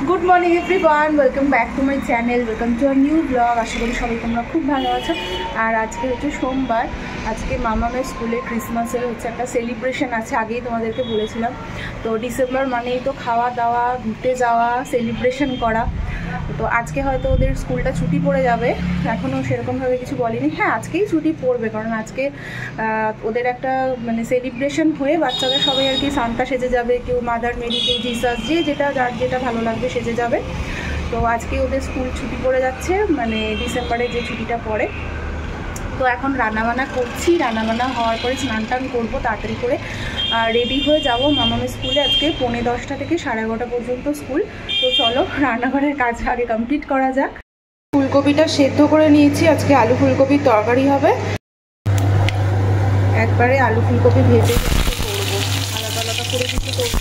Good morning everyone, welcome back to my channel, welcome to our new blog. আশা করি সবাই তোমরা খুব ভালো আছো। আর আজকে হচ্ছে সোমবার, আজকে মামামের স্কুলে ক্রিসমাসের হচ্ছে একটা সেলিব্রেশন আছে, আগেই তোমাদেরকে বলেছিলাম। তো ডিসেম্বর মানেই তো খাওয়া দাওয়া, ঘুরতে যাওয়া, সেলিব্রেশন করা। তো আজকে হয়তো ওদের স্কুলটা ছুটি পড়ে যাবে, এখনও সেরকমভাবে কিছু বলেনি। হ্যাঁ, আজকেই ছুটি পড়বে, কারণ আজকে ওদের একটা মানে সেলিব্রেশন হয়ে বাচ্চাদের সবাই আর কি সান্তা সেজে যাবে, কেউ মাদার মেরি, কেউ জিসাস, যার যেটা ভালো লাগবে সেজে যাবে। তো আজকে ওদের স্কুল ছুটি পড়ে যাচ্ছে, মানে ডিসেম্বরে যে ছুটিটা পড়ে। তো এখন রান্নাবান্না করছি, রান্নাবান্না হওয়ার পরে স্নান টান করবো তাড়াতাড়ি করে, রেডি হয়ে যাব মামামের স্কুলে। আজকে 10:30 থেকে 11:30 পর্যন্ত স্কুল। তো চলো রান্নাঘরের কাজ আগে কমপ্লিট করা যাক। ফুলকপিটা সেদ্ধ করে নিয়েছি, আজকে আলু ফুলকপির তরকারি হবে। একবারে আলু ফুলকপি ভেজে করবো, আলাদা আলাদা করে কিছু করবো।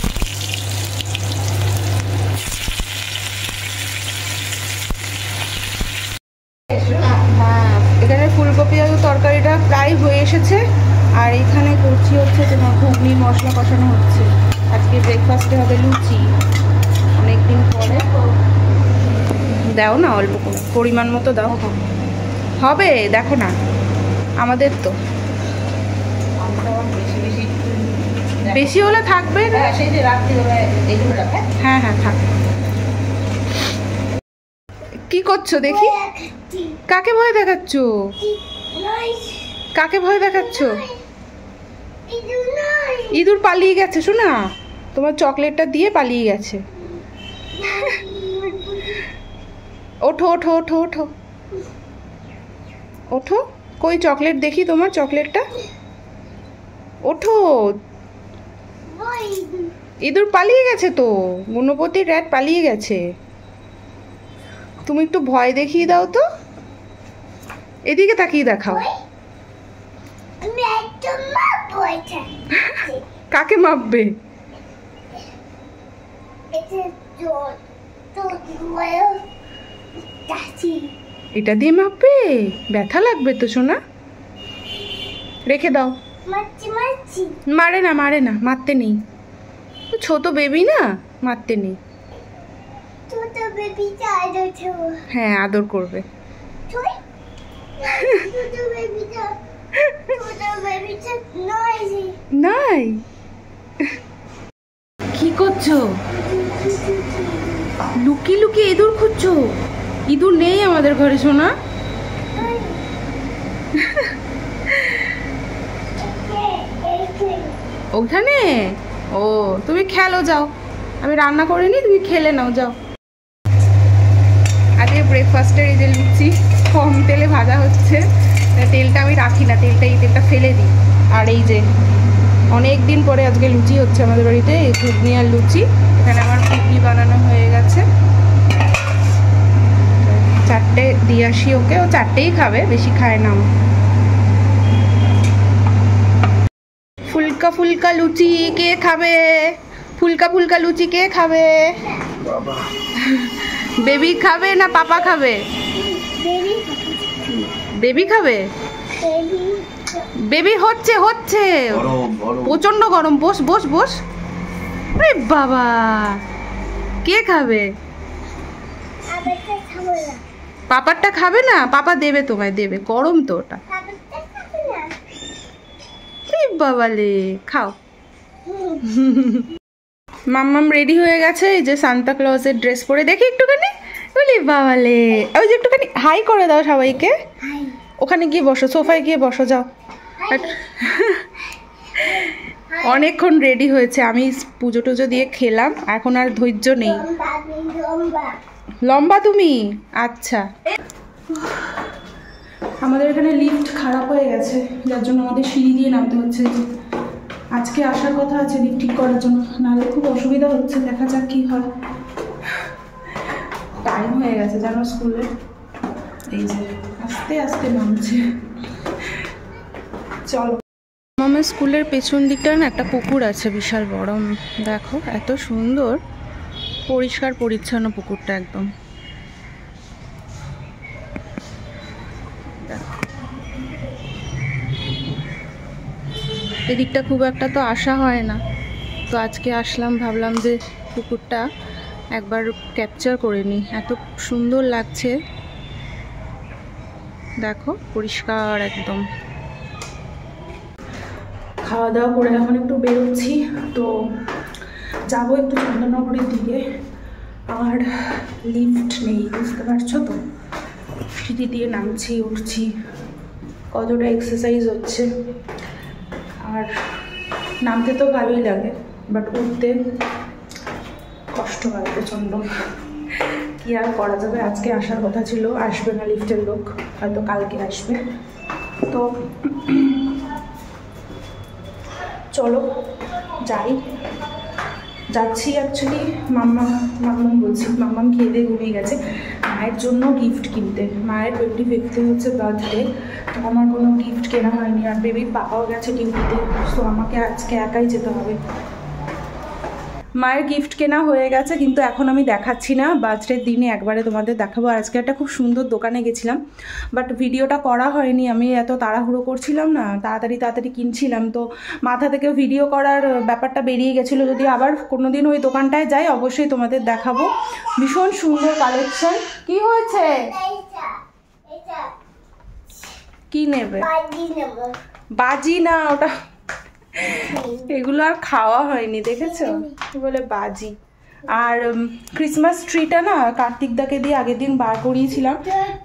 হ্যাঁ, এখানে ফুলকপি আলু তরকারিটা প্রায় হয়ে এসেছে। আর এইখানে করছি হচ্ছে তোমার ঘুগনির মশলা কষানো হচ্ছে। আজকে ব্রেকফাস্টে হবে লুচি, অনেকদিন পরে। দাও না, অল্প করে পরিমাণ মতো দাও, হবে দেখো না, আমাদের তো বেশি হলে থাকবে। হ্যাঁ হ্যাঁ থাক। কি করছো দেখি? কাকে ভয় দেখাচ্ছ? কাকে ভয় দেখাচ্ছ? ইঁদুর পালিয়ে গেছে শোনা, তোমার চকলেটটা দিয়ে পালিয়ে গেছে। ওঠো ওঠো ওঠো ওঠো ওঠো, কই চকলেট দেখি তোমার, চকলেটটা ওঠো। ইঁদুর পালিয়ে গেছে তো, গুণপতি র্যাট পালিয়ে গেছে। তুমি একটু ভয় দেখিয়ে দাও তো, এদিকে তাকিয়ে দেখাও। কাকে মাপবে? এটা দিয়ে মাপবে? ব্যথা লাগবে তো সোনা, রেখে দাও। মারে না মারে না, মারতে নেই, ছোট বেবি না, মারতে নেই। হ্যাঁ আদর করবে। নাই, কি করছো? লুকিয়ে লুকিয়ে ইঁদুর খুঁজছো? ইঁদুর নেই আমাদের ঘরে সোনা। ওখানে? ও তুমি খেলো, যাও, আমি রান্না করিনি, তুমি খেলে নাও, যাও। আজকে ব্রেকফাস্টের এই যে লুচি কম তেলে ভাজা হচ্ছে, তেলটা আমি রাখি না, এই তেলটা ফেলে দিই। আর এই যে অনেক দিন পরে আজকে লুচি হচ্ছে আমাদের বাড়িতে, এই ঘুগনি আর লুচি। এখানে আমার ঘুগনি বানানো হয়ে গেছে, 4টে দিয়ে আসি ওকে, ও 4টেই খাবে, বেশি খায় না। ফুলকা ফুলকা লুচি কে খাবে? ফুলকা ফুলকা লুচি কে খাবে? বেবি খাবে না পাপা খাবে? বেবি খাবে। বেবি হচ্ছে হচ্ছে প্রচন্ড গরম, বস বস বস। আরে বাবা, কে খাবে? পাপারটা খাবে না? পাপা দেবে তোমায়, দেবে, গরম তো ওটা। বাবালে খাও। মাম্মাম রেডি হয়ে গেছে, এই যে সান্তা ক্লজের ড্রেস পরে, দেখি একটুখানি। বলি বাবালে, ওই যে একটুখানি হাই করে দাও সবাইকে। ওখানে গিয়ে বসো, সোফায় গিয়ে বসো, যাও। অনেকক্ষণ রেডি হয়েছে, আমি পুজো টুজো দিয়ে খেলাম, এখন আর ধৈর্য নেই। লম্বা তুমি? আচ্ছা। আমাদের এখানে লিফট খারাপ হয়ে গেছে, যার জন্য আমাদের সিঁড়ি দিয়ে নামতে হচ্ছে। আজকে আসার কথা আছে লিফট ঠিক করার জন্য, নাহলে খুব অসুবিধা হচ্ছে, দেখা যাক কি হয়। টাইম হয়ে গেছে জানো স্কুলে, এই যে আস্তে আস্তে নামছে। চলো। আমার স্কুলের পেছন দিকটা না একটা পুকুর আছে, বিশাল বড়, দেখো এত সুন্দর পরিষ্কার পরিচ্ছন্ন পুকুরটা একদম। এদিকটা খুব একটা তো আসা হয় না, তো আজকে আসলাম, ভাবলাম যে পুকুরটা একবার ক্যাপচার করে নিই, এত সুন্দর লাগছে দেখো, পরিষ্কার একদম। খাওয়া দাওয়া করে এখন একটু বেরোচ্ছি, তো যাবো একটু চন্দননগরের দিকে। আর লিফট নেই, বুঝতে পারছো তো, সিঁড়ি দিয়ে নামছি উঠছি, কতটা এক্সারসাইজ হচ্ছে। আর নামতে তো ভালোই লাগে, বাট উঠতে কষ্ট হয় প্রচণ্ড। কি আর করা যাবে, আজকে আসার কথা ছিল, আসবে না লিফটের লোক, হয়তো কালকে আসবে। তো চলো যাই, যাচ্ছি। অ্যাকচুয়ালি মাম্মাম বলছি, মাম্মাম খেয়ে দিয়ে ঘুমিয়ে গেছে। মায়ের জন্য গিফট কিনতে, মায়ের 25th হচ্ছে বার্থডে, তো আমার কোনো গিফট কেনা হয়নি। আর বেবির পাপাও গেছে ডিউটিতে, তো আমাকে আজকে একাই যেতে হবে। মায়ের গিফট কেনা হয়ে গেছে, কিন্তু এখন আমি দেখাচ্ছি না, বার্থডের দিনে একবারে তোমাদের দেখাবো। আজকে একটা খুব সুন্দর দোকানে গেছিলাম, বাট ভিডিওটা করা হয়নি, আমি এত তাড়াহুড়ো করছিলাম না, তাড়াতাড়ি কিনছিলাম, তো মাথা থেকে ভিডিও করার ব্যাপারটা বেরিয়ে গেছিলো। যদি আবার কোনো দিন ওই দোকানটায় যাই অবশ্যই তোমাদের দেখাবো। ভীষণ সুন্দর কালেকশন। কি হয়েছে, কি নেবে? বাজি না, ওটা এগুলো আর খাওয়া হয়নি, দেখেছো বলে বাজি। আর ক্রিসমাস ট্রিটা না কার্তিকদাকে দিয়ে আগের দিন বার করিয়েছিলাম,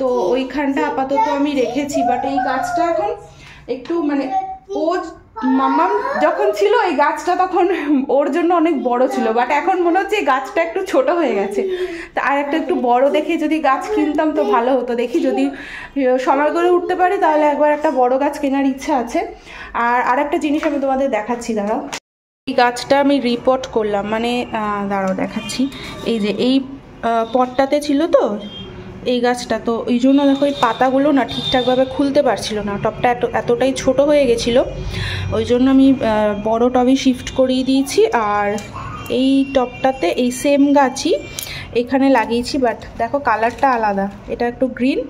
তো ওইখানটা আপাতত আমি রেখেছি। বাট এই গাছটা এখন একটু মানে, ও মাম্মাম যখন ছিল এই গাছটা তখন ওর জন্য অনেক বড় ছিল, বাট এখন মনে হচ্ছে এই গাছটা একটু ছোট হয়ে গেছে। তা আর একটু বড় দেখে যদি গাছ কিনতাম তো ভালো হতো। দেখি যদি সময় করে উঠতে পারি তাহলে একবার একটা বড় গাছ কেনার ইচ্ছা আছে। আর একটা জিনিস আমি তোমাদের দেখাচ্ছি, দাঁড়াও। এই গাছটা আমি রিপোর্ট করলাম, মানে দাঁড়াও দেখাচ্ছি। এই যে এই পটটাতে ছিল তো এই গাছটা, তো এই জন্য দেখো এই পাতাগুলো না ঠিকঠাকভাবে খুলতে পারছিল না, টবটা এতটাই ছোট হয়ে গেছিলো, ওই জন্য আমি বড় টবে শিফট করিয়ে দিয়েছি। আর এই টবটাতে এই সেম গাছই এখানে লাগিয়েছি, বাট দেখো কালারটা আলাদা, এটা একটু গ্রিন,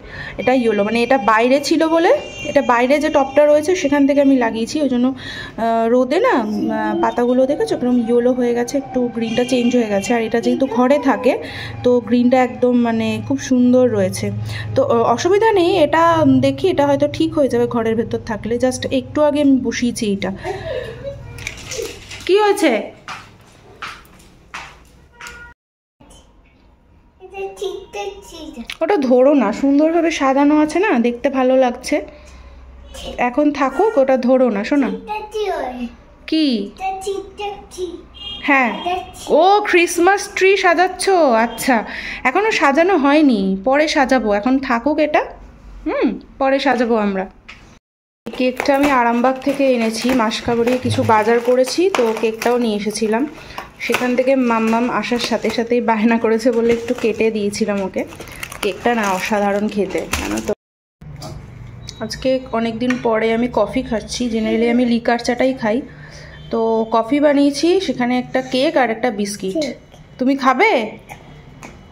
এটা ইয়েলো, মানে এটা বাইরে ছিল বলে, এটা বাইরে যে টবটা রয়েছে সেখান থেকে আমি লাগিয়েছি, ওই জন্য রোদে না পাতাগুলো দেখেছো একদম ইয়েলো হয়ে গেছে, একটু গ্রিনটা চেঞ্জ হয়ে গেছে। আর এটা যেহেতু ঘরে থাকে তো গ্রিনটা একদম মানে খুব সুন্দর রয়েছে, তো অসুবিধা নেই। এটা দেখি এটা হয়তো ঠিক হয়ে যাবে ঘরের ভেতর থাকলে। জাস্ট একটু আগে আমি বসিয়েছি এটা। কি হয়েছে? ওটা ধরো না, সুন্দরভাবে সাজানো আছে না, দেখতে ভালো লাগছে, এখন থাকুক, ওটা ধরো না শোনা। কি? হ্যাঁ, ও ক্রিসমাস ট্রি সাজাচ্ছ, আচ্ছা এখনো সাজানো হয়নি, পরে সাজাবো, এখন থাকুক এটা, পরে সাজাবো আমরা। কেকটা আমি আরামবাগ থেকে এনেছি, মাসকাবাড়ি কিছু বাজার করেছি, তো কেকটাও নিয়ে এসেছিলাম। সেখান থেকে মাম্মাম আসার সাথে সাথেই বায়না করেছে বলে একটু কেটে দিয়েছিলাম ওকে। কেকটা না অসাধারণ খেতে, জানো তো। আজকে অনেক দিন পরে আমি কফি খাচ্ছি, জেনারেলি আমি লিকার চাটাই খাই, তো কফি বানিয়েছি, সেখানে একটা কেক আর একটা বিস্কিট। তুমি খাবে?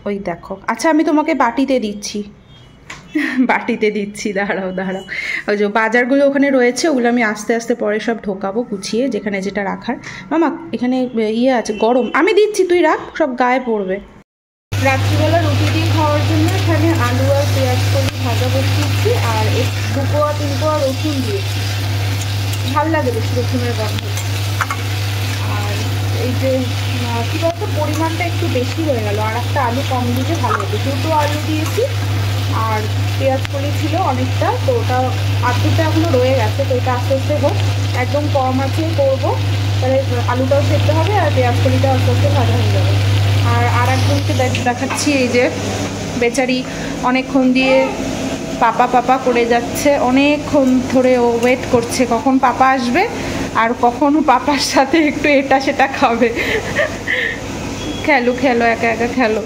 ওই দেখো, আচ্ছা আমি তোমাকে বাটিতে দিচ্ছি, দাঁড়াও। ওই যে বাজারগুলো ওখানে রয়েছে, ওগুলো আমি আস্তে আস্তে পরে সব ঢোকাবো গুছিয়ে, যেখানে যেটা রাখার। মামা এখানে ইয়ে আছে গরম, আমি দিচ্ছি, তুই রাখ, সব গায়ে পড়বে। রাত্রিবেলা রুটি দিয়ে খাওয়ার জন্য এখানে আলু আর পেঁয়াজ কলি ভাজা বসিয়েছি, আর 2 কোয়া 3 কোয়া রসুন দিয়েছি, ভালো লাগে বেশি রসুনের গন্ধ। আর এই যে কী বলতো, পরিমাণটা একটু বেশি হয়ে গেল, আর একটা আলু কম দিলে ভালো হবে। 2টো আলু দিয়েছি, আর পেঁয়াজ কলি ছিল অনেকটা, তো ওটা আধুটা এখনও রয়ে গেছে, তো এটা আস্তে আস্তে হোক, একদম কম আছে করবো, তাহলে আলুটাও সেদ্ধ হবে আর পেঁয়াজ কলিটাও আস্তে আস্তে ভাজা হয়ে যাবে। আর একজনকে দেখাচ্ছি, এই যে বেচারি অনেকক্ষণ দিয়ে পাপা করে যাচ্ছে, অনেকক্ষণ ধরে ও ওয়েট করছে কখন পাপা আসবে আর কখন পাপার সাথে একটু এটা সেটা খাবে। খেলো একা একা খেলো।